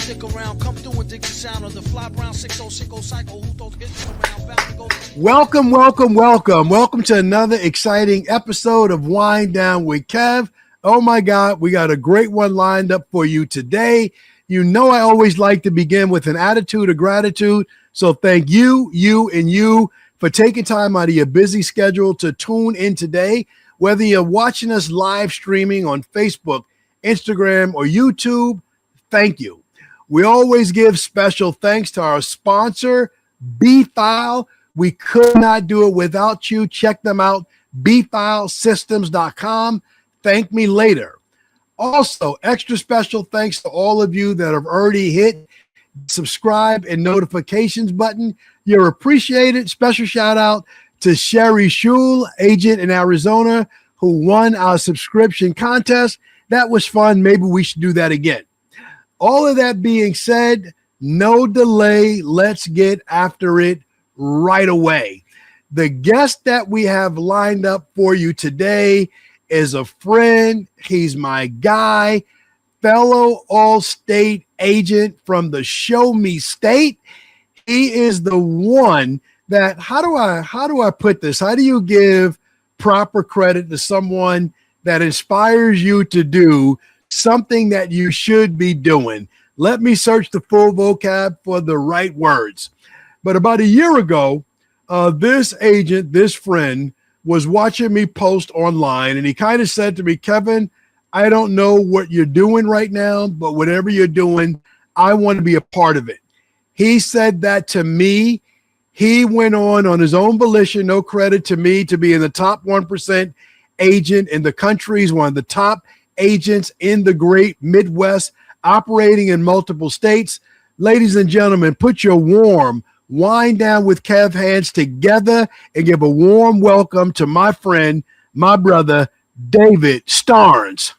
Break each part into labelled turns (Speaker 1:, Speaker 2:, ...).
Speaker 1: stick around, come through and dig the sound of the fly brown 6060 cycle. Who throws hits around, bound to go. Welcome to another exciting episode of Wind Down with Kev. Oh my God, we got a great one lined up for you today. You know I always like to begin with an attitude of gratitude. So thank you for taking time out of your busy schedule to tune in today. Whether you're watching us live streaming on Facebook, Instagram, or YouTube, thank you. We always give special thanks to our sponsor, B-File. We could not do it without you. Check them out, bfilesystems.com. Thank me later. Also, extra special thanks to all of you that have already hit subscribe and notifications button. You're appreciated. Special shout out to Sherry Shule, agent in Arizona, who won our subscription contest. That was fun. Maybe we should do that again. All of that being said, no delay. Let's get after it right away. The guest that we have lined up for you today is a friend. He's my guy, fellow all-state agent from the Show Me State. He is the one that, how do I put this? How do you give proper credit to someone that inspires you to do something that you should be doing? Let me search the full vocab for the right words. But about a year ago, this agent, this friend, was watching me post online, and he kind of said to me, Kevin, I don't know what you're doing right now, but whatever you're doing, I want to be a part of it. He said that to me. He went on his own volition, no credit to me, to be in the top 1% agent in the country. He's one of the top agents in the great Midwest, operating in multiple states. Ladies and gentlemen, put your warm Wind Down with Kev hands together and give a warm welcome to my friend, my brother, David Starns.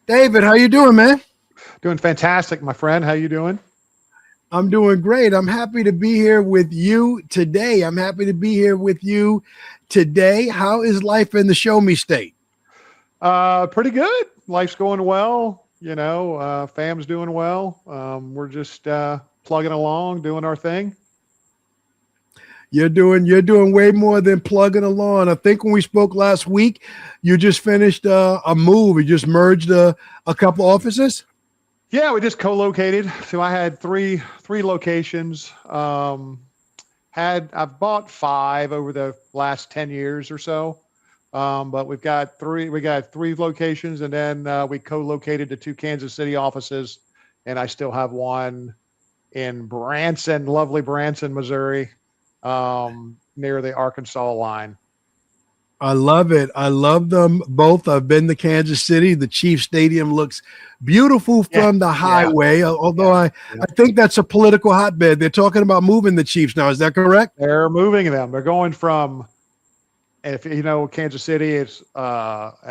Speaker 1: David, how you doing, man?
Speaker 2: Doing fantastic, my friend. How you doing?
Speaker 1: I'm doing great. I'm happy to be here with you today. How is life in the Show Me State?
Speaker 2: Pretty good. Life's going well. You know, fam's doing well. We're just plugging along, doing our thing.
Speaker 1: You're doing way more than plugging along. I think when we spoke last week, you just finished a move. You just merged a couple offices.
Speaker 2: Yeah, we just co-located. So I had three locations. I've bought 5 over the last 10 years or so. But we got three locations, and then we co-located the 2 Kansas City offices, and I still have one in Branson, lovely Branson, Missouri, near the Arkansas line.
Speaker 1: I love it. I love them both. I've been to Kansas City. The Chiefs Stadium looks beautiful from the highway, although I think that's a political hotbed. They're talking about moving the Chiefs now. Is that correct?
Speaker 2: They're moving them. They're going from, if you know, Kansas City, it's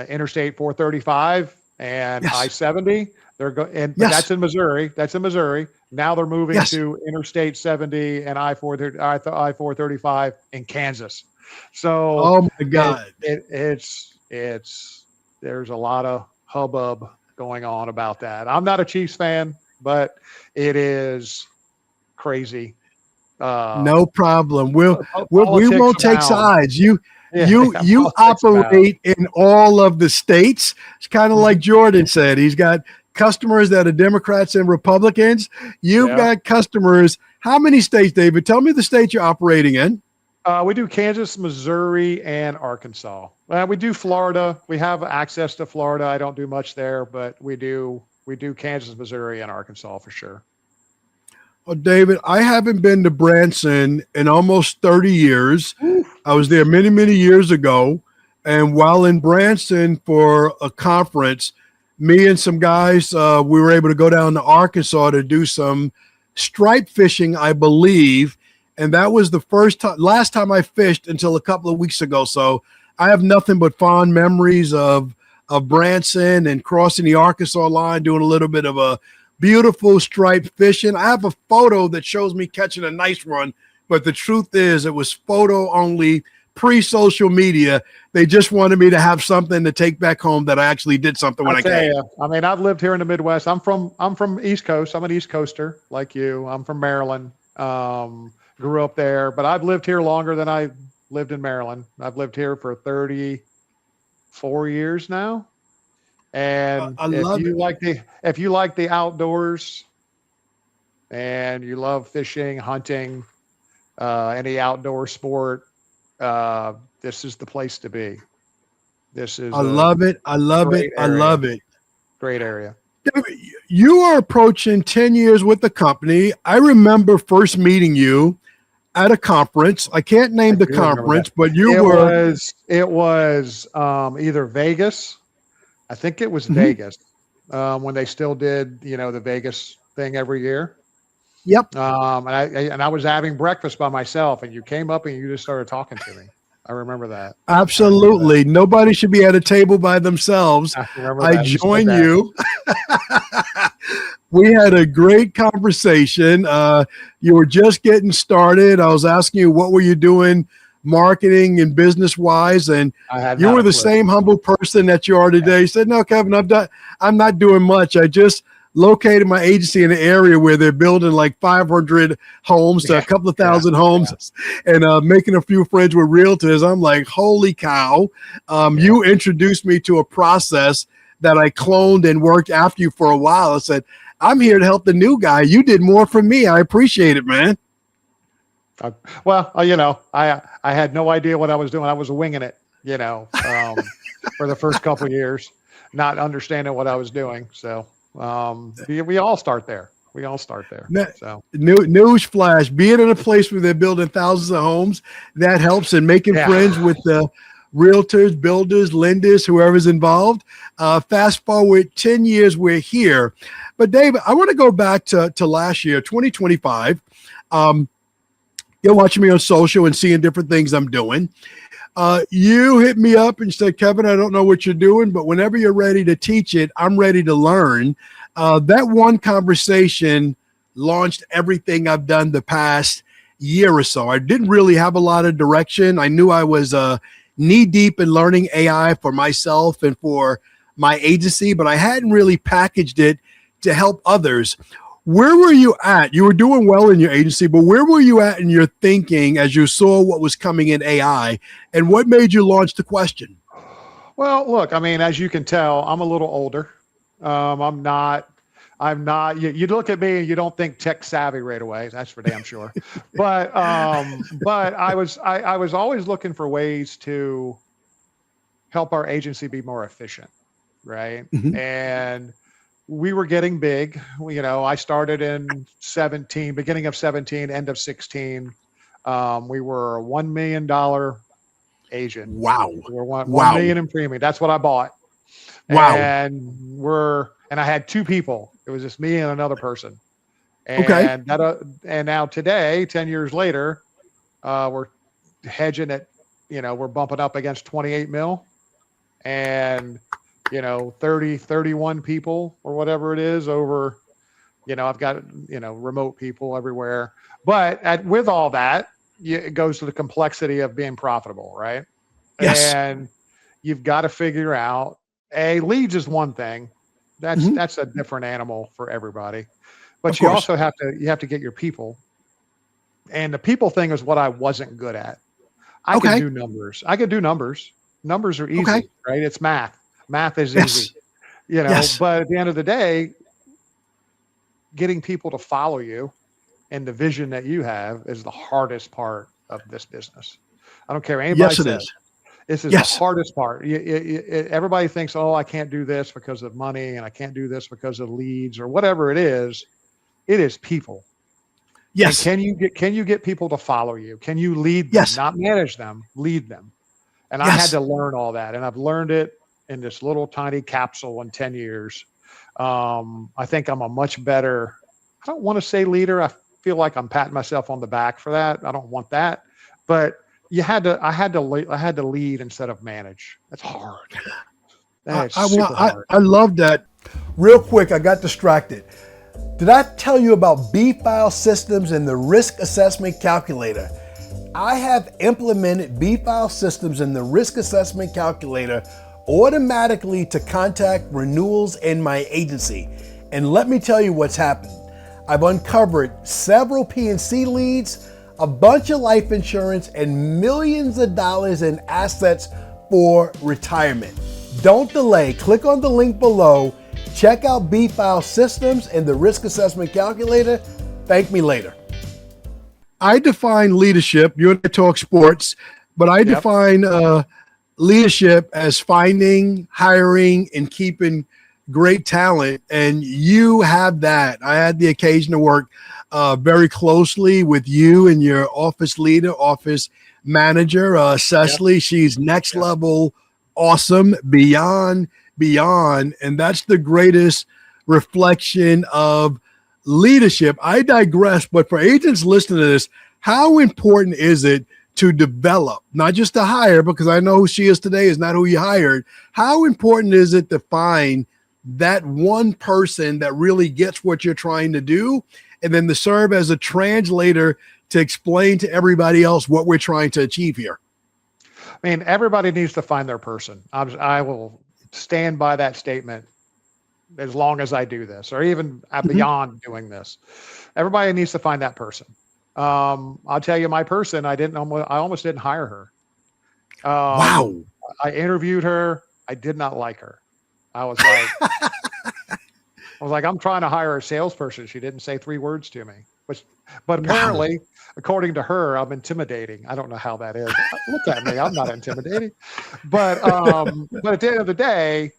Speaker 2: Interstate 435 and I-70. But that's in Missouri. Now they're moving to Interstate 70 and I-435 in Kansas. So,
Speaker 1: oh my God,
Speaker 2: it's there's a lot of hubbub going on about that. I'm not a Chiefs fan, but it is crazy.
Speaker 1: No problem. We won't take sides. You operate in all of the states. It's kind of like Jordan said. He's got customers that are Democrats and Republicans. You've got customers. How many states, David? Tell me the state you're operating in.
Speaker 2: We do Kansas, Missouri, and Arkansas. We do Florida. We have access to Florida. I don't do much there, but we do Kansas, Missouri, and Arkansas for sure.
Speaker 1: Well, David, I haven't been to Branson in almost 30 years. I was there many, many years ago. And while in Branson for a conference, me and some guys, we were able to go down to Arkansas to do some stripe fishing, I believe. And that was the last time I fished until a couple of weeks ago. So I have nothing but fond memories of Branson and crossing the Arkansas line, doing a little bit of a beautiful striped fishing. I have a photo that shows me catching a nice one, but the truth is it was photo only, pre-social media. They just wanted me to have something to take back home that I actually did something when I came.
Speaker 2: I mean, I've lived here in the Midwest. I'm from East Coast. I'm an East Coaster like you. I'm from Maryland. Grew up there, but I've lived here longer than I lived in Maryland. I've lived here for 34 years now. And
Speaker 1: I love it.
Speaker 2: if you like the outdoors and you love fishing, hunting, any outdoor sport, this is the place to be. This is
Speaker 1: I love it. I love it. I love it.
Speaker 2: Great area.
Speaker 1: You are approaching 10 years with the company. I remember first meeting you at a conference. I can't name the conference, but
Speaker 2: it was either Vegas. I think it was Vegas, when they still did, the Vegas thing every year.
Speaker 1: Yep.
Speaker 2: And I was having breakfast by myself, and you came up and you just started talking to me. I remember that.
Speaker 1: Absolutely. Nobody should be at a table by themselves. I joined you. We had a great conversation. You were just getting started. I was asking you, what were you doing marketing and business wise? And you were the same humble person that you are today. You said, no, Kevin, I'm not doing much. I just located my agency in an area where they're building like 500 homes to a couple of thousand homes and making a few friends with realtors. I'm like, holy cow. You introduced me to a process that I cloned and worked after you for a while. I said, I'm here to help the new guy. You did more for me. I appreciate it, man.
Speaker 2: I had no idea what I was doing. I was winging it, for the first couple of years, not understanding what I was doing. So we all start there. So news flash, being in a place where they're building thousands of homes, that helps, and making friends with the realtors, builders, lenders, whoever's involved. Fast forward 10 years, we're here. But David, I want to go back to last year, 2025. You're watching me on social and seeing different things I'm doing. You hit me up and said, Kevin, I don't know what you're doing, but whenever you're ready to teach it, I'm ready to learn. That one conversation launched everything I've done the past year or so. I didn't really have a lot of direction. I knew I was knee deep in learning AI for myself and for my agency, but I hadn't really packaged it to help others. Where were you at? You were doing well in your agency, but where were you at in your thinking as you saw what was coming in AI, and what made you launch the question? Well, look, I mean, as you can tell, I'm a little older. I'm not, you look at me and you don't think tech savvy right away. That's for damn sure. But I was always looking for ways to help our agency be more efficient. Right. And we were getting big. I started in 17, beginning of 17, end of 16. We were a $1 million agent.
Speaker 1: Wow.
Speaker 2: We were $1 million in premium. That's what I bought.
Speaker 1: Wow.
Speaker 2: And I had two people. It was just me and another person. And and now today, 10 years later, we're hedging at, we're bumping up against 28 mil and, 31 people or whatever it is over, I've got, remote people everywhere. But with all that, it goes to the complexity of being profitable, right?
Speaker 1: Yes.
Speaker 2: And you've got to figure out, leads is one thing. That's a different animal for everybody. But you also have to get your people. And the people thing is what I wasn't good at. I could do numbers. Numbers are easy, right? It's math. Math is easy, but at the end of the day, getting people to follow you and the vision that you have is the hardest part of this business. I don't care what anybody says. This is the hardest part. Everybody thinks, I can't do this because of money and I can't do this because of leads or whatever it is. It is people. Yes. And can you get people to follow you? Can you lead them, not manage them, lead them? And I had to learn all that. And I've learned it in this little tiny capsule in 10 years. I think I'm a much better, I don't want to say leader. I feel like I'm patting myself on the back for that. I don't want that, but I had to lead instead of manage. That's hard.
Speaker 1: I love that. Real quick, I got distracted. Did I tell you about B-File Systems and the risk assessment calculator? I have implemented B-File systems in the risk assessment calculator automatically to contact renewals in my agency. And let me tell you what's happened. I've uncovered several P&C leads, a bunch of life insurance, and millions of dollars in assets for retirement. Don't delay. Click on the link below. Check out B-File systems and the risk assessment calculator. Thank me later. I define leadership, you and I talk sports, but I define leadership as finding, hiring, and keeping great talent. And you have that. I had the occasion to work very closely with you and your office leader, office manager, Cecily. She's next level, awesome, beyond. And that's the greatest reflection of leadership. I digress, but for agents listening to this, how important is it to develop, not just to hire, because I know who she is today is not who you hired. How important is it to find that one person that really gets what you're trying to do, and then to serve as a translator to explain to everybody else what we're trying to achieve here?
Speaker 2: I mean, everybody needs to find their person. I will stand by that statement as long as I do this, or even beyond doing this. Everybody needs to find that person. I'll tell you, my person, I almost didn't hire her.
Speaker 1: Wow.
Speaker 2: I interviewed her. I did not like her. I was like, I'm trying to hire a salesperson. She didn't say 3 words to me, but apparently, according to her, I'm intimidating. I don't know how that is. Look at me. I'm not intimidating, but at the end of the day,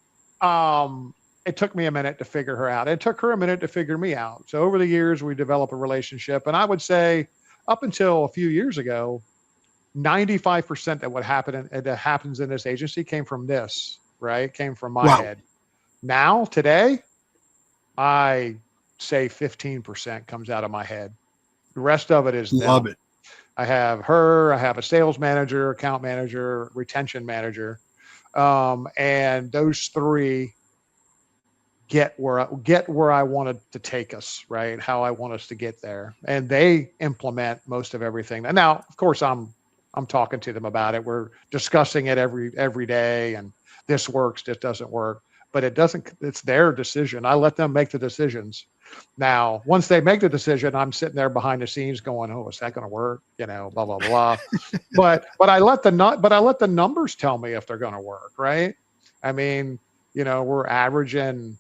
Speaker 2: it took me a minute to figure her out. It took her a minute to figure me out. So over the years, we developed a relationship. And I would say up until a few years ago, 95% of what happens in this agency came from this, right? Came from my head. Now, today, I say 15% comes out of my head. The rest of it is them.
Speaker 1: Love it.
Speaker 2: I have her. I have a sales manager, account manager, retention manager. And those 3 get where I wanted to take us, right? How I want us to get there. And they implement most of everything. And now, of course, I'm talking to them about it. We're discussing it every day, and this works, this doesn't work. But it's their decision. I let them make the decisions. Now, once they make the decision, I'm sitting there behind the scenes going, "Oh, is that going to work?" Blah, blah, blah. but I let the numbers tell me if they're going to work, right? I mean, we're averaging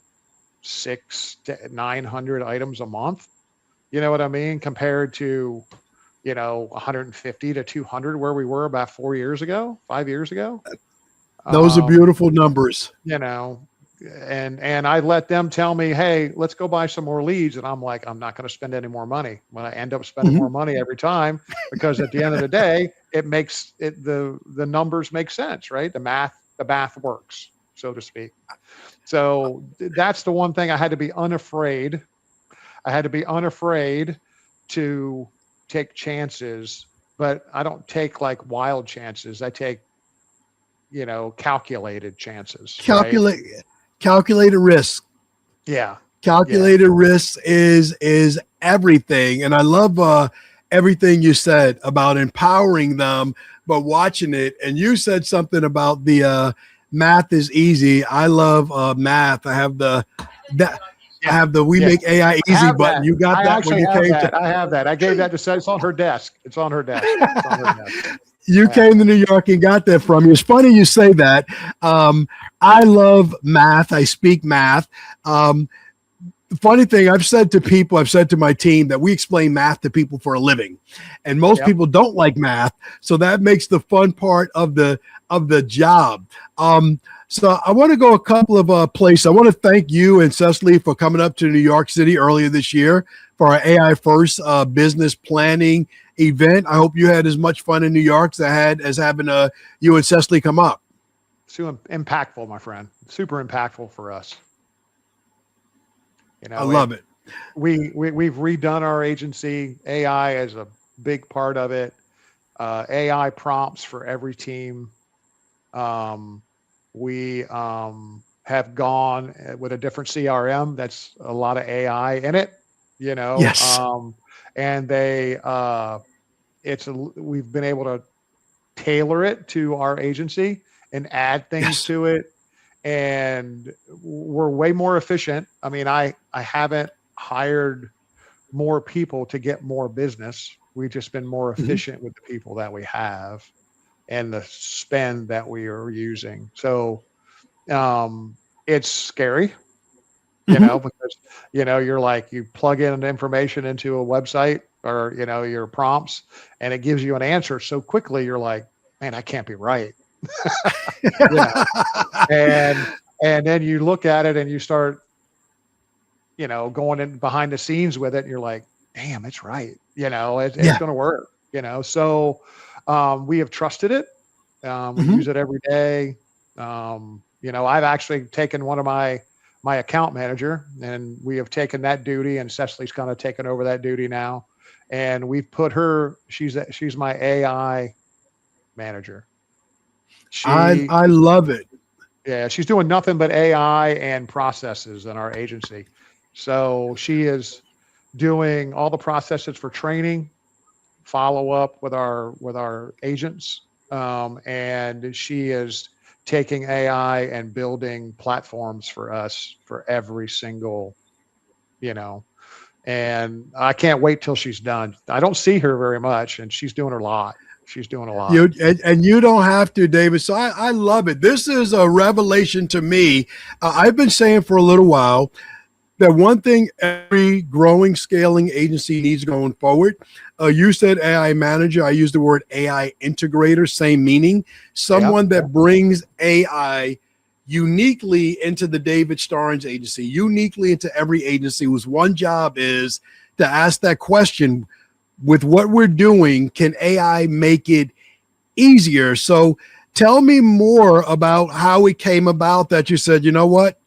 Speaker 2: 600 to 900 items a month. You know what I mean? Compared to, 150 to 200 where we were about 5 years ago.
Speaker 1: Those are beautiful numbers.
Speaker 2: And I let them tell me, "Hey, let's go buy some more leads." And I'm like, I'm not going to spend any more money. When I end up spending more money every time, because at the end of the day, it makes it, the numbers make sense, right? The math works, so to speak. So that's the one thing I had to be unafraid. I had to be unafraid to take chances, but I don't take like wild chances. I take, calculated chances.
Speaker 1: Calculated risk.
Speaker 2: Yeah.
Speaker 1: Calculated risk is everything. And I love everything you said about empowering them, but watching it. And you said something about the math is easy. I love math. I have the We Make AI Easy button. You got that when you came to.
Speaker 2: I have that. I gave that to. It's on her desk. It's on her desk.
Speaker 1: You came to New York and got that from me. It's funny you say that. I love math. I speak math. The funny thing I've said to my team that we explain math to people for a living, and most people don't like math. So that makes the fun part of the job. So I want to go a couple of places. I want to thank you and Cecily for coming up to New York City earlier this year for our AI First business planning event. I hope you had as much fun in New York as I had as having you and Cecily come up.
Speaker 2: So impactful, my friend. Super impactful for us.
Speaker 1: I love it.
Speaker 2: We've redone our agency. AI is a big part of it. AI prompts for every team. We have gone with a different CRM. That's a lot of AI in it,
Speaker 1: Yes.
Speaker 2: And they we've been able to tailor it to our agency and add things to it. And we're way more efficient. I mean, I haven't hired more people to get more business. We've just been more efficient with the people that we have and the spend that we are using. So it's scary, because, you're like, you plug in information into a website or, your prompts, and it gives you an answer so quickly. You're like, man, that can't be right. you know, and then you look at it and you start, going in behind the scenes with it. And you're like, damn, it's right. It's going to work, so we have trusted it. We use it every day. I've actually taken one of my account manager, and we have taken that duty, and Cecily's kind of taken over that duty now. And we've put her, she's my AI manager.
Speaker 1: I love it.
Speaker 2: Yeah, she's doing nothing but AI and processes in our agency. So she is doing all the processes for training, follow up with our agents, and she is taking AI and building platforms for us for every single, and I can't wait till she's done. I don't see her very much, and she's doing a lot. She's doing a lot.
Speaker 1: And you don't have to, David. So I love it. This is a revelation to me. I've been saying for a little while that one thing every growing, scaling agency needs going forward. You said AI manager. I use the word AI integrator, same meaning. Someone that brings AI uniquely into the David Starns agency, uniquely into every agency, whose one job is to ask that question: with what we're doing, can AI make it easier? So tell me more about how it came about that you said, you know what?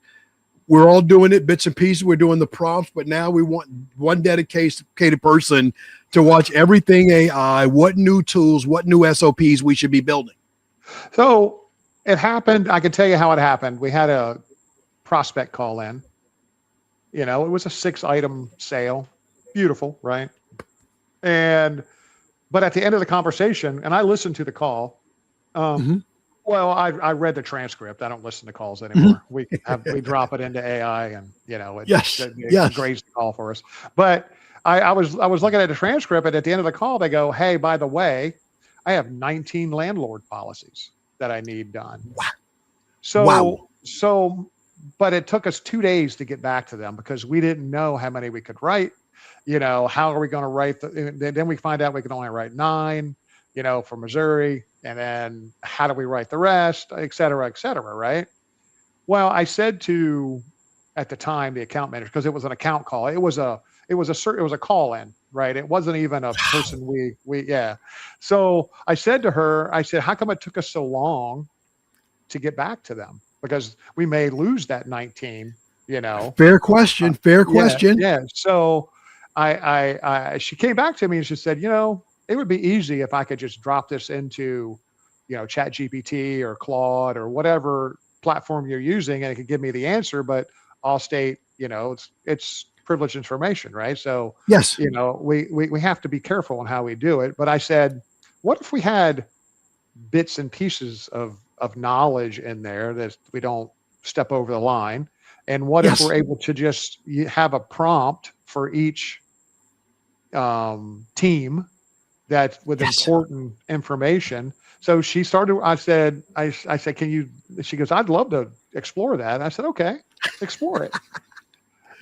Speaker 1: We're all doing it bits and pieces. We're doing the prompts, but now we want one dedicated person to watch everything AI, what new tools, what new SOPs we should be building.
Speaker 2: So it happened. I can tell you how it happened. We had a prospect call in. It was a 6-item sale. Beautiful, right? But at the end of the conversation, and I listened to the call. Well, I read the transcript. I don't listen to calls anymore. We drop it into AI, and it grades the call for us. But I was looking at the transcript, and at the end of the call, they go, "Hey, by the way, I have 19 landlord policies that I need done." Wow. So, but it took us 2 days to get back to them because we didn't know how many we could write. How are we going to write? Then we find out we can only write 9, for Missouri. And then how do we write the rest, et cetera, right? Well, I said at the time, the account manager, because it was an account call. It was a call in, right? It wasn't even a person So I said to her, how come it took us so long to get back to them? Because we may lose that 19,
Speaker 1: Fair question.
Speaker 2: Yeah. So she came back to me and she said, it would be easy if I could just drop this into, Chat GPT or Claude or whatever platform you're using, and it could give me the answer, but I'll state, it's privileged information, right? So,
Speaker 1: yes,
Speaker 2: we have to be careful on how we do it. But I said, what if we had bits and pieces of knowledge in there that we don't step over the line? And what if we're able to just have a prompt for each team that with important information? So she started, I said, can you, she goes, I'd love to explore that. And I said, okay, explore it.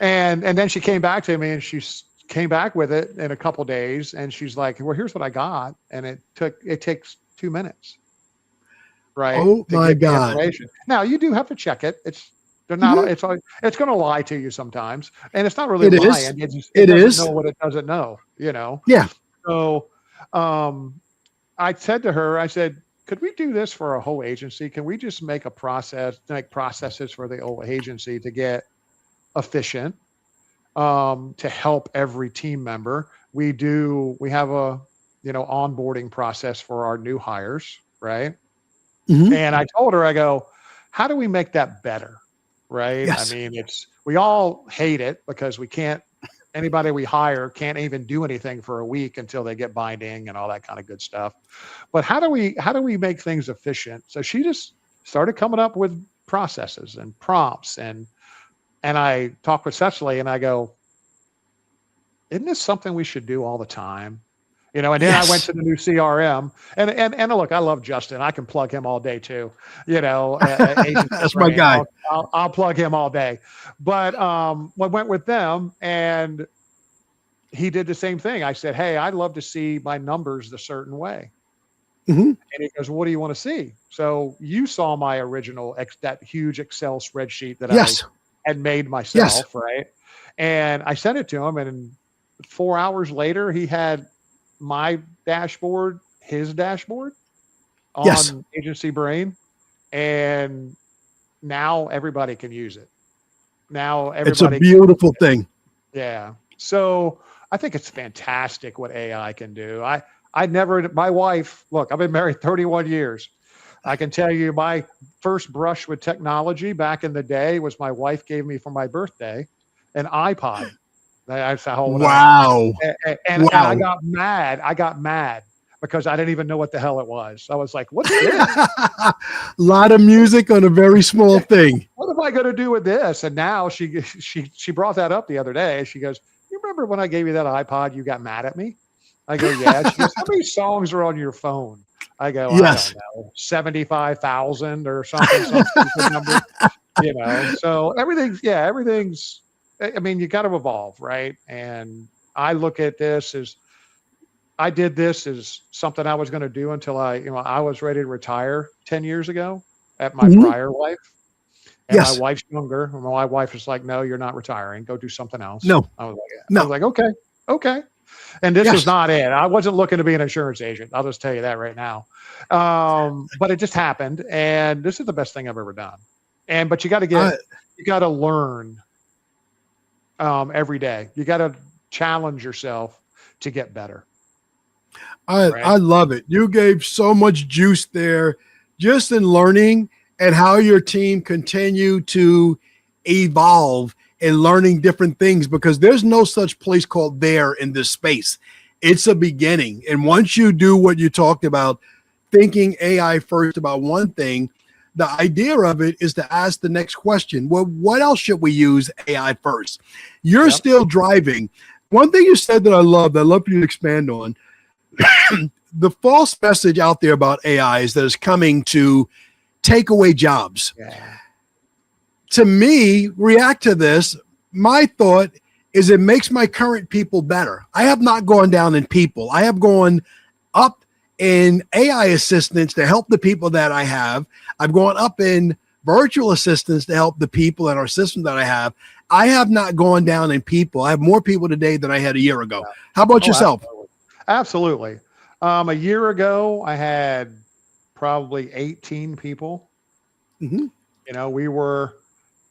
Speaker 2: and then she came back to me, and she came back with it in a couple of days. And she's like, well, here's what I got. And it takes 2 minutes. Right.
Speaker 1: Oh my God.
Speaker 2: Now you do have to check it. They're not, it's going to lie to you sometimes, and it's not really lying. It doesn't know what it doesn't know,
Speaker 1: Yeah.
Speaker 2: So, I said to her, could we do this for a whole agency? Can we just make processes for the whole agency to get efficient, to help every team member? We have a, onboarding process for our new hires. Right. And I told her, I go, how do we make that better? Right.
Speaker 1: Yes.
Speaker 2: I mean, we all hate it because we can't anybody we hire can't even do anything for a week until they get binding and all that kind of good stuff. But how do we make things efficient? So she just started coming up with processes and prompts, and I talk with Cecily and I go, isn't this something we should do all the time? And then I went to the new CRM, and look, I love Justin. I can plug him all day too.
Speaker 1: That's my guy.
Speaker 2: I'll plug him all day. But I went with them, and he did the same thing. I said, hey, I'd love to see my numbers the certain way.
Speaker 1: Mm-hmm.
Speaker 2: And he goes, well, what do you want to see? So you saw my original, that huge Excel spreadsheet that I had made myself, right? And I sent it to him, and 4 hours later, he had my dashboard, his dashboard on Agency Brain. And now everybody can use it. Now everybody.
Speaker 1: It's a beautiful thing.
Speaker 2: Yeah. So I think it's fantastic what AI can do. My wife, look, I've been married 31 years. I can tell you my first brush with technology back in the day was my wife gave me for my birthday an iPod. That's how old
Speaker 1: wow.
Speaker 2: And I got mad because I didn't even know what the hell it was. I was like, what's this?
Speaker 1: A lot of music on a very small thing.
Speaker 2: What am I going to do with this? And now she brought that up the other day. She goes, you remember when I gave you that iPod, you got mad at me? I go, yeah. She goes, how many songs are on your phone? I go,
Speaker 1: yes.
Speaker 2: I don't know, 75,000 or something, some stupid number. So everything's, I mean, you got to evolve, right? And I look at this as, I did this as something I was going to do until I was ready to retire 10 years ago at my prior wife. And my wife's younger. And my wife was like, no, you're not retiring. Go do something else.
Speaker 1: No.
Speaker 2: I was like, okay. And this is not it. I wasn't looking to be an insurance agent. I'll just tell you that right now. But it just happened. And this is the best thing I've ever done. But you got to learn every day. You got to challenge yourself to get better.
Speaker 1: I love it. You gave so much juice there just in learning and how your team continue to evolve and learning different things, because there's no such place called there in this space. It's a beginning. And once you do what you talked about, thinking AI first about one thing, the idea of it is to ask the next question. Well, what else should we use AI first? You're still driving. One thing you said that I love for you to expand on, the false message out there about AI is that it's coming to take away jobs.
Speaker 2: Yeah.
Speaker 1: To me, react to this. My thought is it makes my current people better. I have not gone down in people. I have gone up in AI assistants to help the people that I have. I've gone up in virtual assistants to help the people in our system that I have. I have not gone down in people. I have more people today than I had a year ago. How about yourself?
Speaker 2: Absolutely. A year ago, I had probably 18 people.
Speaker 1: Mm-hmm.
Speaker 2: We were,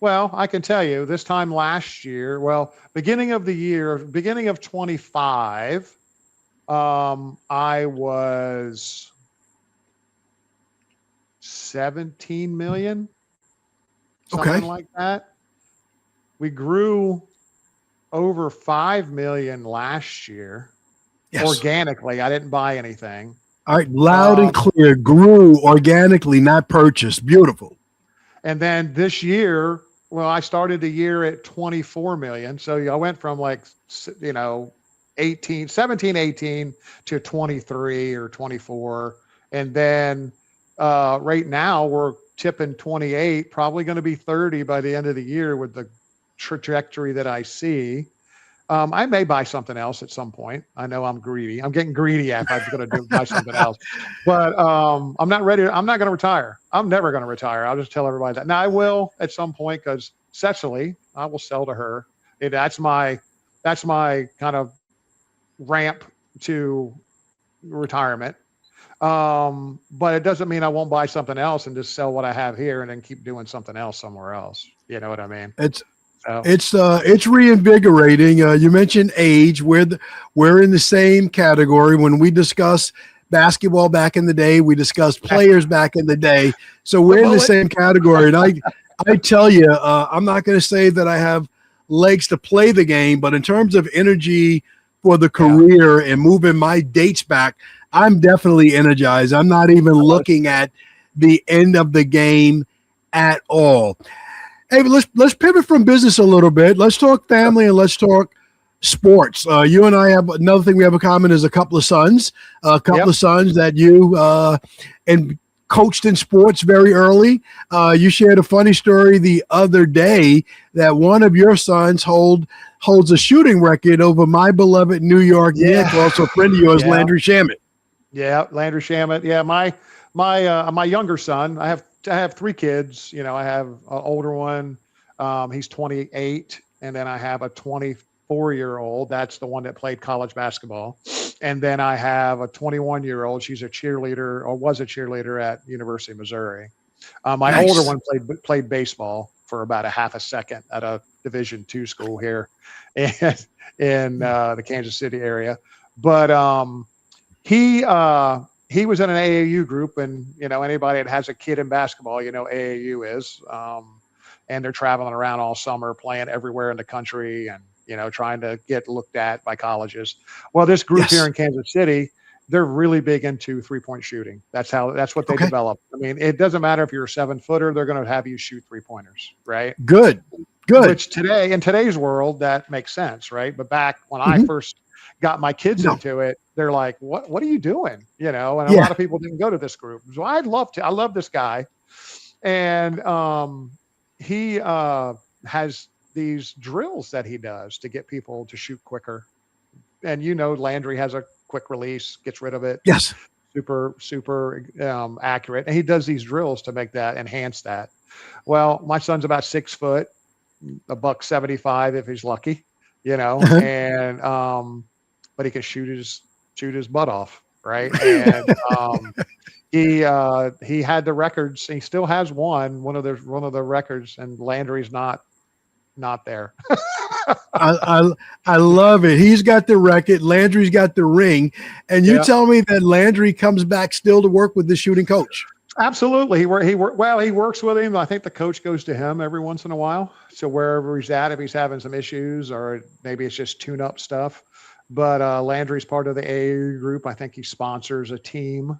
Speaker 2: I can tell you this time last year, beginning of 25, I was 17 million, something like that. We grew over 5 million last year. Organically. I didn't buy anything.
Speaker 1: All right. Loud and clear. Grew organically, not purchased. Beautiful.
Speaker 2: And then this year, I started the year at 24 million. So I went from 17, 18 to 23 or 24. And then right now we're tipping 28, probably going to be 30 by the end of the year with the trajectory that I see. I may buy something else at some point. I know I'm greedy. I'm getting greedy if I'm going to buy something else. But I'm not ready. I'm not going to retire. I'm never going to retire. I'll just tell everybody that. Now I will at some point, because Cecily, I will sell to her. That's my kind of ramp to retirement. But it doesn't mean I won't buy something else and just sell what I have here and then keep doing something else somewhere else. You know what I mean?
Speaker 1: It's reinvigorating. You mentioned age. We're in the same category. When we discuss basketball back in the day, we discussed players back in the day. So we're in the same category. And I tell you, I'm not going to say that I have legs to play the game, but in terms of energy for the
Speaker 2: Yeah.
Speaker 1: career and moving my dates back, I'm definitely energized. I'm not even looking at the end of the game at all. Hey, let's pivot from business a little bit. Let's talk family and let's talk sports. You and I have another thing we have in common is a couple of sons,
Speaker 2: Yep.
Speaker 1: of sons that you and coached in sports very early. You shared a funny story the other day that one of your sons holds a shooting record over my beloved New York Knicks, also a friend of yours,
Speaker 2: Yeah.
Speaker 1: Landry Shamet.
Speaker 2: Yeah. Landry Shamet. Yeah. My younger son, I have three kids. I have an older one. He's 28. And then I have a 24-year-old. That's the one that played college basketball. And then I have a 21-year-old. She's a cheerleader or was a cheerleader at University of Missouri. My
Speaker 1: Nice.
Speaker 2: older one played baseball for about a half a second at a Division II school here in the Kansas City area. But he was in an AAU group, and anybody that has a kid in basketball, AAU is, and they're traveling around all summer, playing everywhere in the country, and trying to get looked at by colleges. Well, this group here in Kansas City, they're really big into 3-point shooting. That's what they develop. I mean, it doesn't matter if you're a 7-footer; they're going to have you shoot 3-pointers, right?
Speaker 1: Good.
Speaker 2: Which in today's world, that makes sense, right? But back when I first got my kids into it, they're like, what are you doing? And a lot of people didn't go to this group. So I love this guy. And he has these drills that he does to get people to shoot quicker. And Landry has a quick release, gets rid of it.
Speaker 1: Yes.
Speaker 2: Super accurate. And he does these drills to enhance that. Well, my son's about 6 foot, $175 if he's lucky, and but he can shoot his butt off, right? And he had the records. He still has one of the records, and Landry's not there.
Speaker 1: I love it. He's got the record. Landry's got the ring, and you tell me that Landry comes back still to work with the shooting coach.
Speaker 2: Absolutely. He works with him. I think the coach goes to him every once in a while. So wherever he's at, if he's having some issues or maybe it's just tune up stuff. But Landry's part of the AAU group. I think he sponsors a team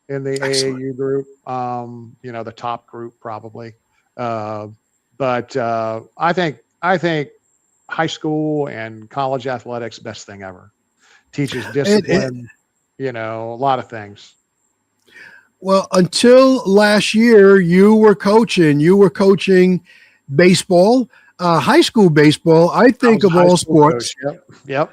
Speaker 2: in the AAU group. The top group probably. But I think high school and college athletics, best thing ever. Teaches discipline, a lot of things.
Speaker 1: Well, until last year, you were coaching baseball, high school baseball. I think of all sports.
Speaker 2: Yep.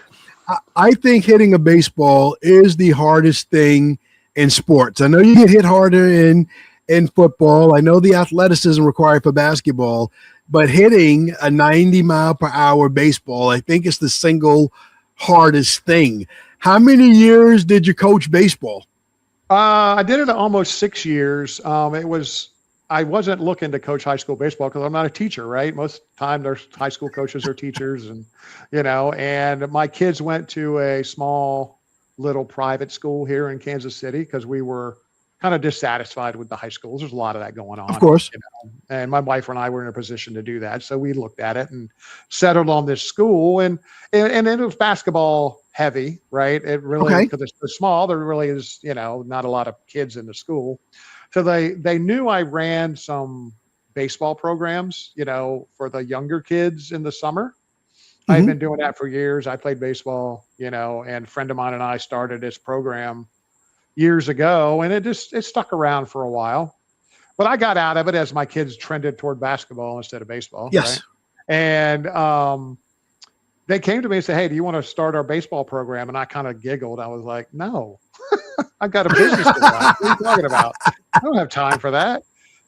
Speaker 1: I think hitting a baseball is the hardest thing in sports. I know you get hit harder in football. I know the athleticism required for basketball, but hitting a 90-mile-per-hour baseball, I think is the single hardest thing. How many years did you coach baseball?
Speaker 2: I did it almost 6 years. I wasn't looking to coach high school baseball because I'm not a teacher, right? Most of the time there's high school coaches or teachers and my kids went to a small little private school here in Kansas City because we were kind of dissatisfied with the high schools. There's a lot of that going on.
Speaker 1: Of course.
Speaker 2: And my wife and I were in a position to do that. So we looked at it and settled on this school and it was basketball heavy, right? It really, because it's small, there really is, not a lot of kids in the school. So they knew I ran some baseball programs, for the younger kids in the summer. I've been doing that for years. I played baseball, and a friend of mine and I started this program years ago, and it stuck around for a while. But I got out of it as my kids trended toward basketball instead of baseball.
Speaker 1: Yes.
Speaker 2: Right? And they came to me and said, "Hey, do you want to start our baseball program?" And I kind of giggled. I was like, "No, I've got a business to run. What are you talking about? I don't have time for that."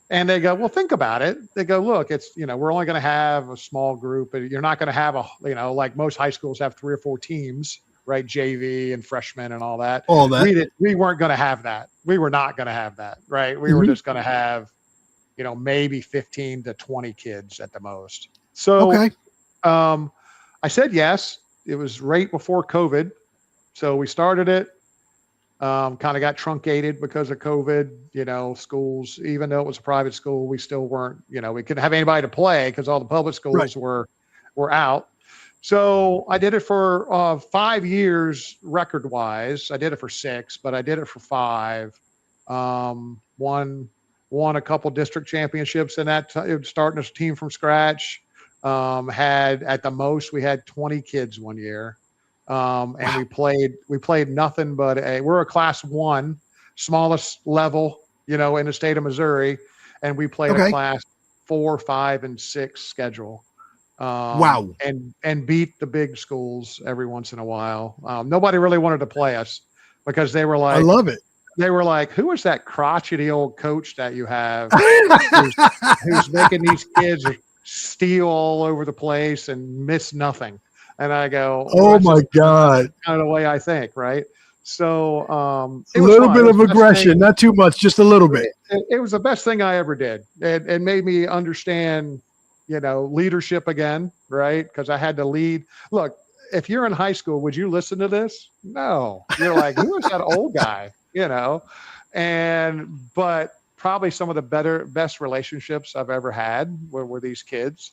Speaker 2: And they go, "Well, think about it." They go, "Look, it's, we're only going to have a small group. You're not going to have like most high schools have 3 or 4 teams, right? JV and freshmen and all that. We weren't going to have that. We were not going to have that, right? We were just going to have, maybe 15 to 20 kids at the most." So, I said yes. It was right before COVID. So we started it, kind of got truncated because of COVID, schools, even though it was a private school, we still weren't, we couldn't have anybody to play because all the public schools were were out. So I did it for 5 years record wise. I did it for 6, but I did it for 5. Won a couple district championships in that starting a team from scratch. Had at the most we had 20 kids one year. And we played nothing but we're a class 1, smallest level, in the state of Missouri. And we played a class 4, 5, and 6 schedule.
Speaker 1: Wow.
Speaker 2: And beat the big schools every once in a while. Nobody really wanted to play us because they were like,
Speaker 1: I love it.
Speaker 2: They were like, who is that crotchety old coach that you have who's making these kids steal all over the place and miss nothing? And I go,
Speaker 1: oh my God.
Speaker 2: Kind of the way I think, right? So
Speaker 1: a little bit of aggression, not too much, just a little bit.
Speaker 2: It was the best thing I ever did. It made me understand, leadership again, right? Because I had to lead. Look, if you're in high school, would you listen to this? No. You're like, who is that old guy? But probably some of the best relationships I've ever had were these kids.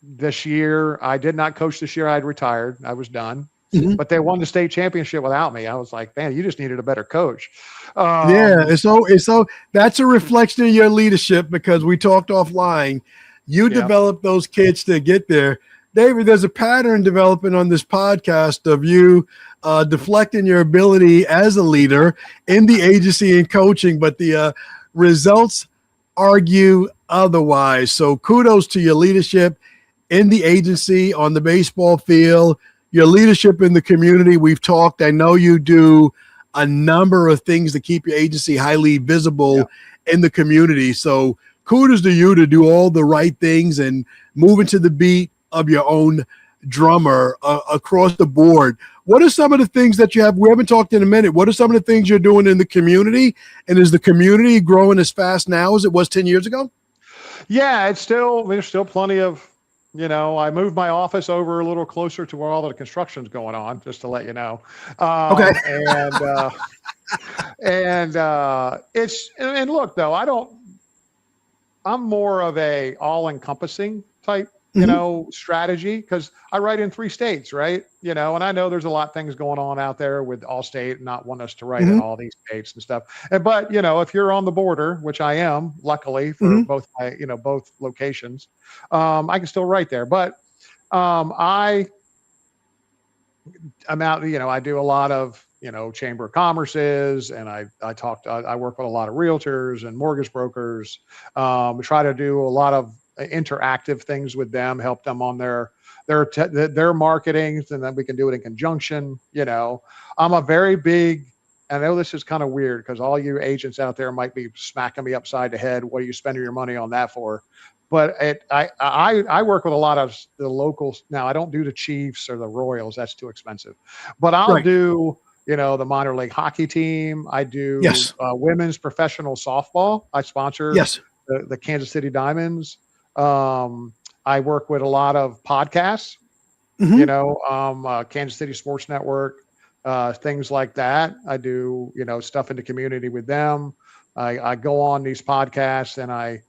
Speaker 2: This year, I did not coach this year. I'd retired. I was done. Mm-hmm. But they won the state championship without me. I was like, man, you just needed a better coach.
Speaker 1: So that's a reflection of your leadership because we talked offline. You developed those kids to get there. David, there's a pattern developing on this podcast of you deflecting your ability as a leader in the agency and coaching, but the results argue otherwise. So kudos to your leadership in the agency, on the baseball field, your leadership in the community. We've talked. I know you do a number of things to keep your agency highly visible in the community. So kudos to you to do all the right things and moving to the beat of your own drummer across the board. What are some of the things that you have? We haven't talked in a minute. What are some of the things you're doing in the community? And is the community growing as fast now as it was 10 years ago?
Speaker 2: Yeah, there's still plenty of, I moved my office over a little closer to where all the construction's going on, just to let you know.
Speaker 1: Okay.
Speaker 2: And look though, I'm more of a all-encompassing type, strategy because I write in 3 states, right? And I know there's a lot of things going on out there with Allstate and not want us to write in all these states and stuff. But if you're on the border, which I am, luckily for both both locations, I can still write there. But I'm out, I do a lot of Chamber of Commerce's, and I work with a lot of realtors and mortgage brokers. Try to do a lot of interactive things with them, help them on their marketing, and then we can do it in conjunction. I'm a very big, I know this is kind of weird because all you agents out there might be smacking me upside the head. What are you spending your money on that for? But I work with a lot of the locals. Now I don't do the Chiefs or the Royals. That's too expensive, but I'll do, the minor league hockey team. I do women's professional softball. I sponsor the Kansas City Diamonds. I work with a lot of podcasts, Kansas City Sports Network, things like that. I do, stuff in the community with them. I go on these podcasts and I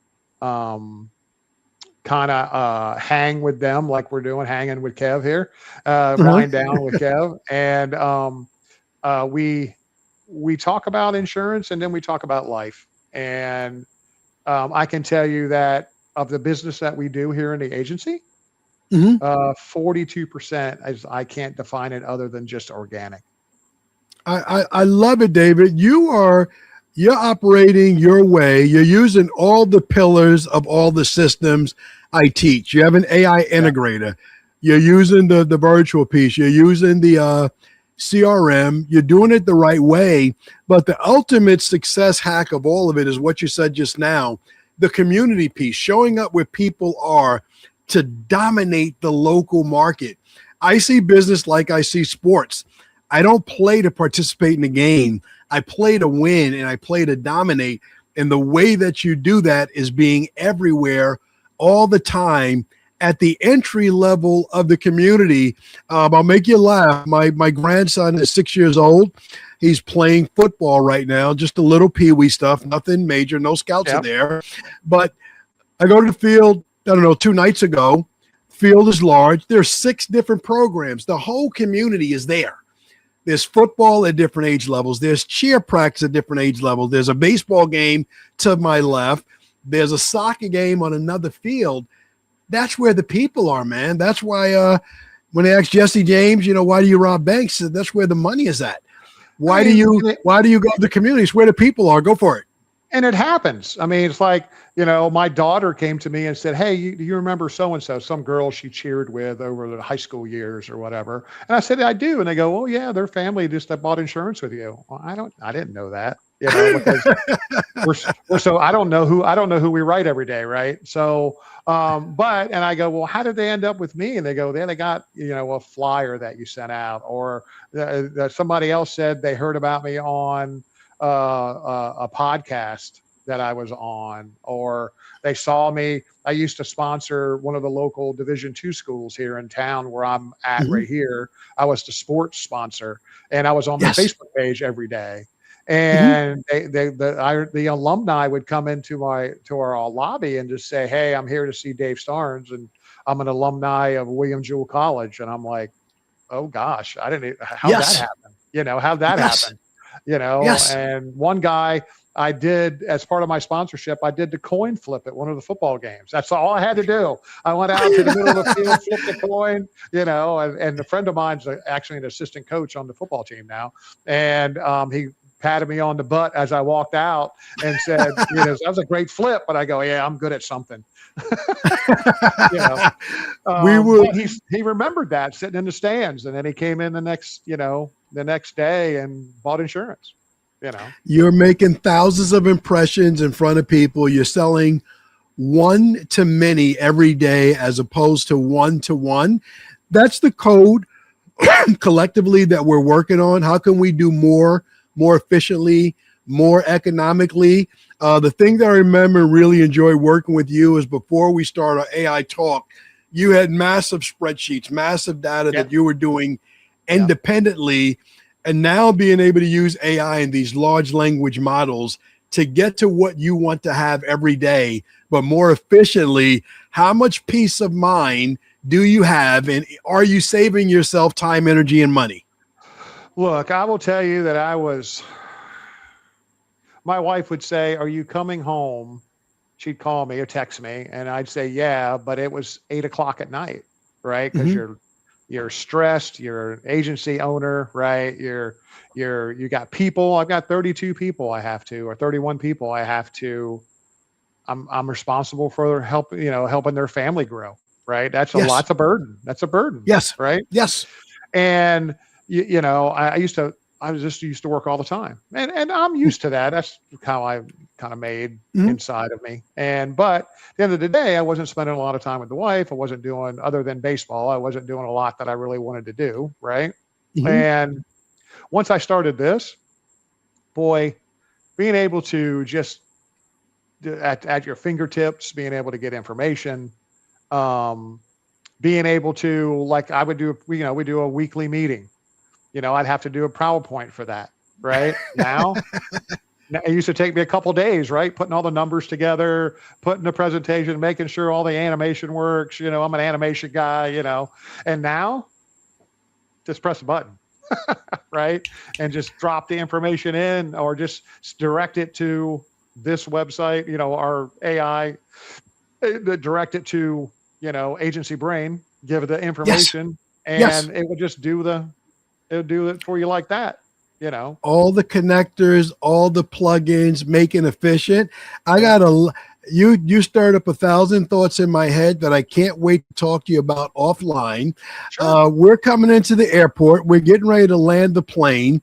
Speaker 2: kind of hang with them like we're doing, hanging with Kev here, wind down with Kev. And we talk about insurance and then we talk about life. And I can tell you that of the business that we do here in the agency, 42% is, I can't define it other than just organic.
Speaker 1: I love it, David. You're operating your way. You're using all the pillars of all the systems I teach. You have an AI integrator. You're using the virtual piece. You're using the CRM. You're doing it the right way. But the ultimate success hack of all of it is what you said just now, the community piece, showing up where people are to dominate the local market. I see business like I see sports. I don't play to participate in the game. I play to win and I play to dominate. And the way that you do that is being everywhere all the time at the entry level of the community. I'll make you laugh. My grandson is 6 years old. He's playing football right now, just a little peewee stuff, nothing major, no scouts are there. But I go to the field, don't know, 2 nights ago. Field is large. There's 6 different programs. The whole community is there. There's football at different age levels. There's cheer practice at different age levels. There's a baseball game to my left. There's a soccer game on another field. That's where the people are, man. That's why when they asked Jesse James, why do you rob banks? That's where the money is at. Why do you go to the communities where the people are? Go for it.
Speaker 2: And it happens. I mean, it's like, my daughter came to me and said, hey, do you remember so-and-so, some girl she cheered with over the high school years or whatever? And I said, I do. And they go, well, yeah, their family just bought insurance with you. Well, I didn't know that, because I don't know who we write every day. Right. So, and I go, well, how did they end up with me? And they go, they got, a flyer that you sent out, or somebody else said they heard about me on a podcast that I was on, or they saw me. I used to sponsor one of the local Division II schools here in town where I'm at right here. I was the sports sponsor, and I was on the Facebook page every day. And the alumni would come into our lobby and just say, hey, I'm here to see Dave Starns, and I'm an alumni of William Jewell College. And I'm like, oh gosh, how'd that happen? How'd that happen? And one guy, I did, as part of my sponsorship, I did the coin flip at one of the football games. That's all I had to do. I went out to the middle of the field, flipped the coin, and a friend of mine's actually an assistant coach on the football team now. And he patted me on the butt as I walked out and said, that was a great flip. But I go, yeah, I'm good at something. He remembered that sitting in the stands, and then he came in the next day and bought insurance.
Speaker 1: You're making thousands of impressions in front of people. You're selling one to many every day as opposed to one to one. That's the code collectively that we're working on. How can we do more efficiently, more economically? The thing that I remember and really enjoy working with you is before we start our AI talk, you had massive spreadsheets, massive data that you were doing independently. And now being able to use AI and these large language models to get to what you want to have every day, but more efficiently, how much peace of mind do you have? And are you saving yourself time, energy, and money?
Speaker 2: Look, I will tell you that my wife would say, are you coming home? She'd call me or text me, and I'd say, yeah, but it was 8:00 at night, right? Because you're stressed, you're an agency owner, right? You got people. I've got 32 people or 31 people I'm responsible for helping their family grow, right? That's a burden. That's a burden.
Speaker 1: Yes.
Speaker 2: Right.
Speaker 1: Yes.
Speaker 2: And I just used to work all the time, and I'm used to that. That's how I kind of made inside of me. But at the end of the day, I wasn't spending a lot of time with the wife. I wasn't doing, other than baseball, I wasn't doing a lot that I really wanted to do. Right. And once I started this, boy, being able to just at your fingertips, being able to get information, being able to, like I would do, we do a weekly meeting. I'd have to do a PowerPoint for that. Right now, it used to take me a couple of days, right? Putting all the numbers together, putting the presentation, making sure all the animation works. I'm an animation guy, and now just press a button, right? And just drop the information in, or just direct it to this website, our AI, direct it to, Agency Brain, give it the information, and it would just do it for you like that.
Speaker 1: All the connectors, all the plugins, making efficient. You stirred up 1,000 thoughts in my head that I can't wait to talk to you about offline. Sure. We're coming into the airport. We're getting ready to land the plane.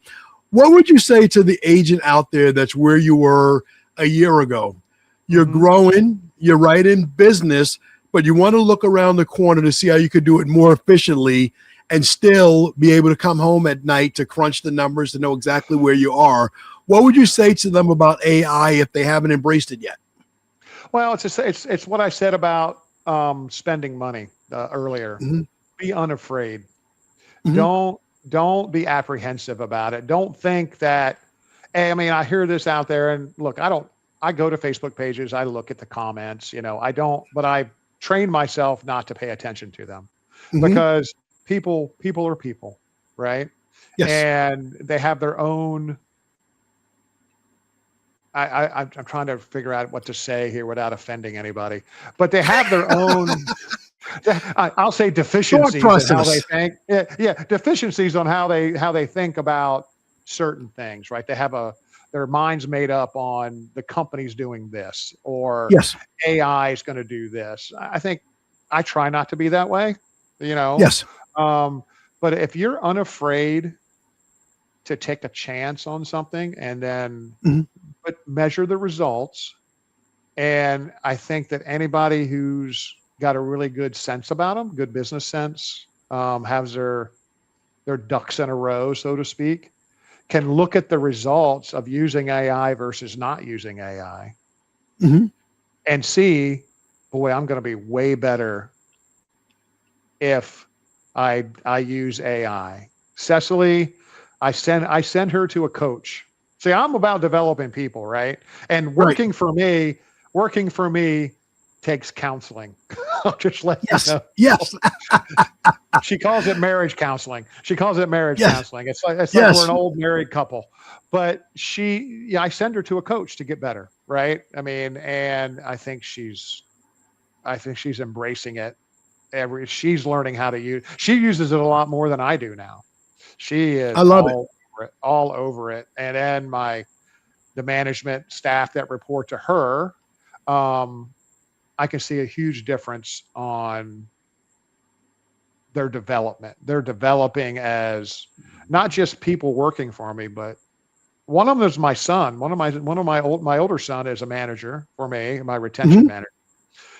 Speaker 1: What would you say to the agent out there that's where you were a year ago? You're growing, you're right in business, but you want to look around the corner to see how you could do it more efficiently and still be able to come home at night to crunch the numbers to know exactly where you are. What would you say to them about AI if they haven't embraced it yet?
Speaker 2: Well, it's what I said about spending money earlier. Be unafraid. Don't be apprehensive about it. Don't think that, I hear this out there, and look, I go to Facebook pages. I look at the comments, but I trained myself not to pay attention to them
Speaker 1: Mhm.
Speaker 2: because people are people, right?
Speaker 1: Yes.
Speaker 2: And they have their own. I'm trying to figure out what to say here without offending anybody, but they have their own. I'll say
Speaker 1: Thought
Speaker 2: deficiencies in how they
Speaker 1: process.
Speaker 2: think. Yeah, deficiencies on how they think about certain things, right? They have their minds made up on the company's doing this or
Speaker 1: Yes.
Speaker 2: AI is going to do this. I think I try not to be that way, you know.
Speaker 1: Yes.
Speaker 2: Um, but if you're unafraid to take a chance on something and then
Speaker 1: Mhm.
Speaker 2: measure the results, and I think that anybody who's got a really good sense about them, good business sense, has their ducks in a row, so to speak, can look at the results of using AI versus not using AI
Speaker 1: Mhm.
Speaker 2: and see, boy, I'm going to be way better if I use AI. Cecily, I send her to a coach. See, I'm about developing people, right? And
Speaker 1: Right.
Speaker 2: working for me takes counseling. I'll just let you
Speaker 1: Yes.
Speaker 2: know.
Speaker 1: Yes.
Speaker 2: She calls it marriage counseling. She calls it marriage
Speaker 1: Yes.
Speaker 2: counseling. It's like we're
Speaker 1: Yes.
Speaker 2: an old married couple. But I send her to a coach to get better, right? I mean, and I think she's embracing it. She's learning how to use. She uses it a lot more than I do now. She
Speaker 1: I
Speaker 2: is
Speaker 1: love it.
Speaker 2: all over it. And then the management staff that report to her, um, I can see a huge difference on their development. They're developing as not just people working for me, but one of them is my son. My older son is a manager for me, my retention
Speaker 1: Mhm.
Speaker 2: manager,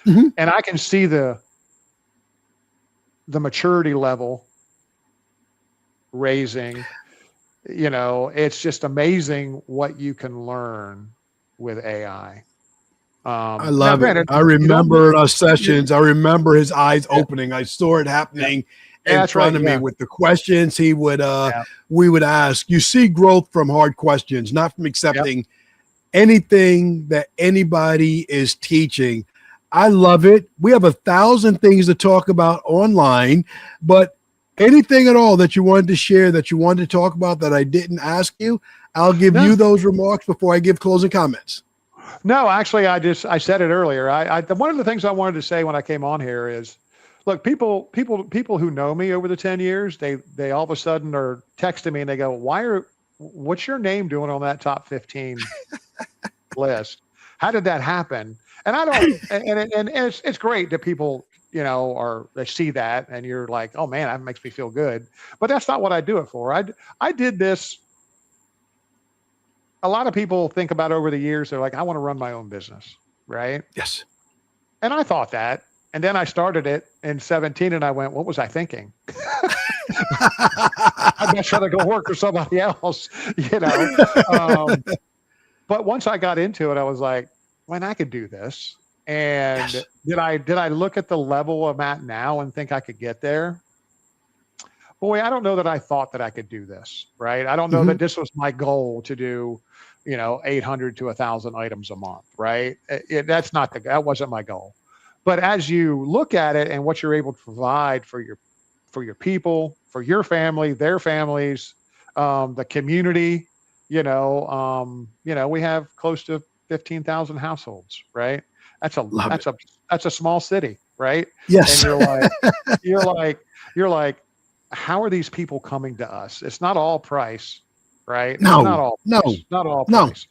Speaker 1: Mhm.
Speaker 2: and I can see the maturity level raising. It's just amazing what you can learn with AI.
Speaker 1: I
Speaker 2: Now,
Speaker 1: love it.
Speaker 2: granted,
Speaker 1: I
Speaker 2: you don't.
Speaker 1: remember our
Speaker 2: You,
Speaker 1: sessions. I remember his eyes
Speaker 2: yeah,
Speaker 1: opening. I saw it
Speaker 2: yeah,
Speaker 1: happening
Speaker 2: yeah,
Speaker 1: in
Speaker 2: that's right.
Speaker 1: front of me
Speaker 2: Yeah,
Speaker 1: with the questions he would
Speaker 2: yeah,
Speaker 1: we would ask. You see growth from hard questions, not from
Speaker 2: yep.
Speaker 1: accepting anything that anybody is teaching. I love it. We have 1,000 things to talk about online, but anything at all that you wanted to share that you wanted to talk about that I didn't ask you, I'll give
Speaker 2: No,
Speaker 1: you those remarks before I give closing comments.
Speaker 2: no. Actually, I said it earlier. One of the things I wanted to say when I came on here is, look, people who know me over the 10 years, they all of a sudden are texting me and they go, what's your name doing on that top 15 list? How did that happen? And I don't, and it's great that people, they see that and you're like, oh man, that makes me feel good. But that's not what I do it for. I did this. A lot of people think about over the years, they're like, I want to run my own business. Right.
Speaker 1: Yes.
Speaker 2: And I thought that. And then I started it in 17 and I went, what was I thinking? I'd much rather go work for somebody else, you know. Um, but once I got into it, I was like, man, I could do this. And
Speaker 1: Yes.
Speaker 2: did I look at the level I'm at now and think I could get there? Boy, I don't know that I thought that I could do this, right? I don't know
Speaker 1: Mhm.
Speaker 2: that this was my goal to do, 800 to 1,000 items a month, right? That wasn't my goal. But as you look at it and what you're able to provide for your people, for your family, their families, the community, we have close to 15,000 households, right? That's a
Speaker 1: Love it.
Speaker 2: that's a that's a small city, right? And
Speaker 1: Yes.
Speaker 2: you're like, how are these people coming to us? It's not all price, right? It's not
Speaker 1: No,
Speaker 2: all
Speaker 1: no,
Speaker 2: price, not all
Speaker 1: no,
Speaker 2: price.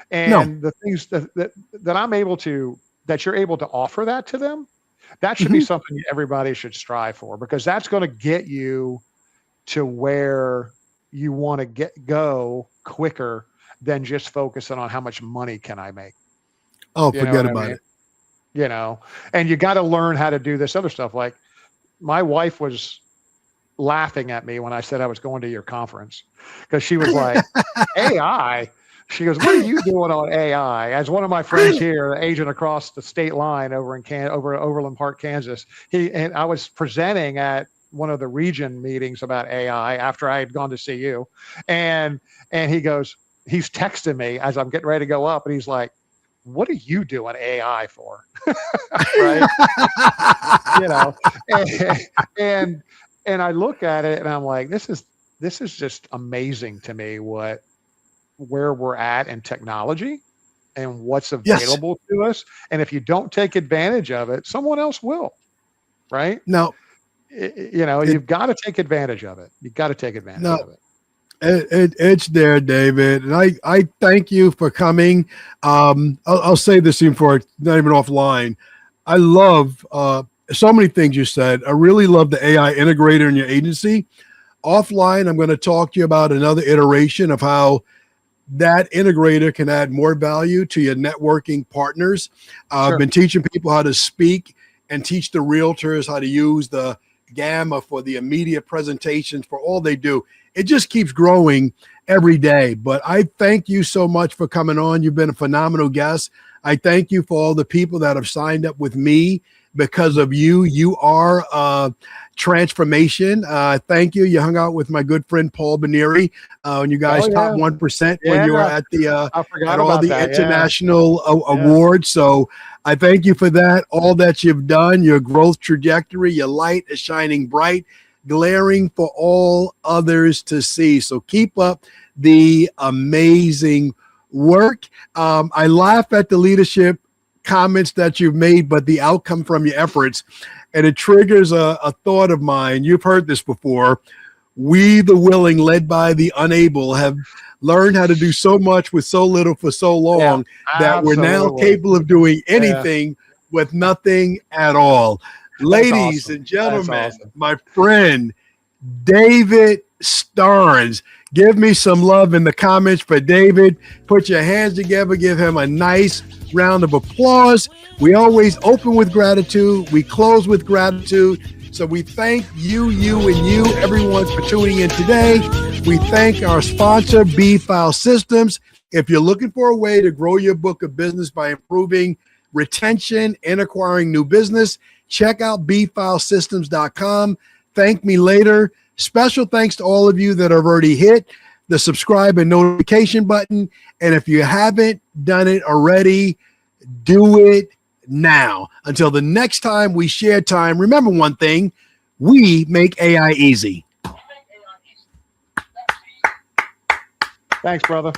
Speaker 1: no.
Speaker 2: And the things that you're able to offer that to them, that should be
Speaker 1: Mhm.
Speaker 2: something everybody should strive for because that's going to get you to where you want to go quicker than just focusing on how much money can I make.
Speaker 1: Oh,
Speaker 2: You know
Speaker 1: forget
Speaker 2: what I
Speaker 1: about
Speaker 2: mean?
Speaker 1: it.
Speaker 2: You know, and you got to learn how to do this other stuff. Like my wife was laughing at me when I said I was going to your conference because she was like, AI. She goes, what are you doing on AI? As one of my friends here, the agent across the state line over in over Overland Park, Kansas, and I was presenting at one of the region meetings about AI after I had gone to see you, and he's texting me as I'm getting ready to go up, and he's like, what are you doing AI for? Right. You know, and, and I look at it and I'm like, this is just amazing to me where we're at in technology and what's
Speaker 1: Yes.
Speaker 2: available to us. And if you don't take advantage of it, someone else will, right?
Speaker 1: No,
Speaker 2: You know,
Speaker 1: it,
Speaker 2: you've got to take advantage of it. You've got to take advantage
Speaker 1: no,
Speaker 2: of it.
Speaker 1: it's there, David. And I thank you for coming. I'll say this even before, not even offline. I love so many things you said. I really love the AI integrator in your agency. Offline, I'm going to talk to you about another iteration of how that integrator can add more value to your networking partners. I've
Speaker 2: Sure.
Speaker 1: been teaching people how to speak and teach the realtors how to use the gamma for the immediate presentations for all they do. It just keeps growing every day. But I thank you so much for coming on. You've been a phenomenal guest. I thank you for all the people that have signed up with me because of you. You are transformation. Thank you. You hung out with my good friend Paul Banieri when you guys
Speaker 2: Oh
Speaker 1: top
Speaker 2: yeah.
Speaker 1: 1% when you were
Speaker 2: Yeah.
Speaker 1: at the
Speaker 2: I forgot
Speaker 1: at all
Speaker 2: about
Speaker 1: the
Speaker 2: that. Yeah.
Speaker 1: international
Speaker 2: Yeah.
Speaker 1: awards. So I thank you for that. All that you've done, your growth trajectory, your light is shining bright, glaring for all others to see. So keep up the amazing work. I laugh at the leadership comments that you've made, but the outcome from your efforts, and it triggers a thought of mine. You've heard this before. We, the willing, led by the unable, have learned how to do so much with so little for so
Speaker 2: Yeah.
Speaker 1: long that we're now
Speaker 2: Absolutely.
Speaker 1: capable of doing
Speaker 2: Yeah.
Speaker 1: anything with nothing at all.
Speaker 2: That's
Speaker 1: Ladies
Speaker 2: awesome.
Speaker 1: and
Speaker 2: That's
Speaker 1: gentlemen,
Speaker 2: awesome.
Speaker 1: my friend David Starns. Give me some love in the comments for David. Put your hands together. Give him a nice round of applause. We always open with gratitude. We close with gratitude. So we thank you, and you, everyone, for tuning in today. We thank our sponsor, B-File Systems. If you're looking for a way to grow your book of business by improving retention and acquiring new business, check out bfilesystems.com. Thank me later. Special thanks to all of you that have already hit the subscribe and notification button. And if you haven't done it already, do it now. Until the next time we share time, remember one thing, we make AI easy.
Speaker 2: Thanks, brother.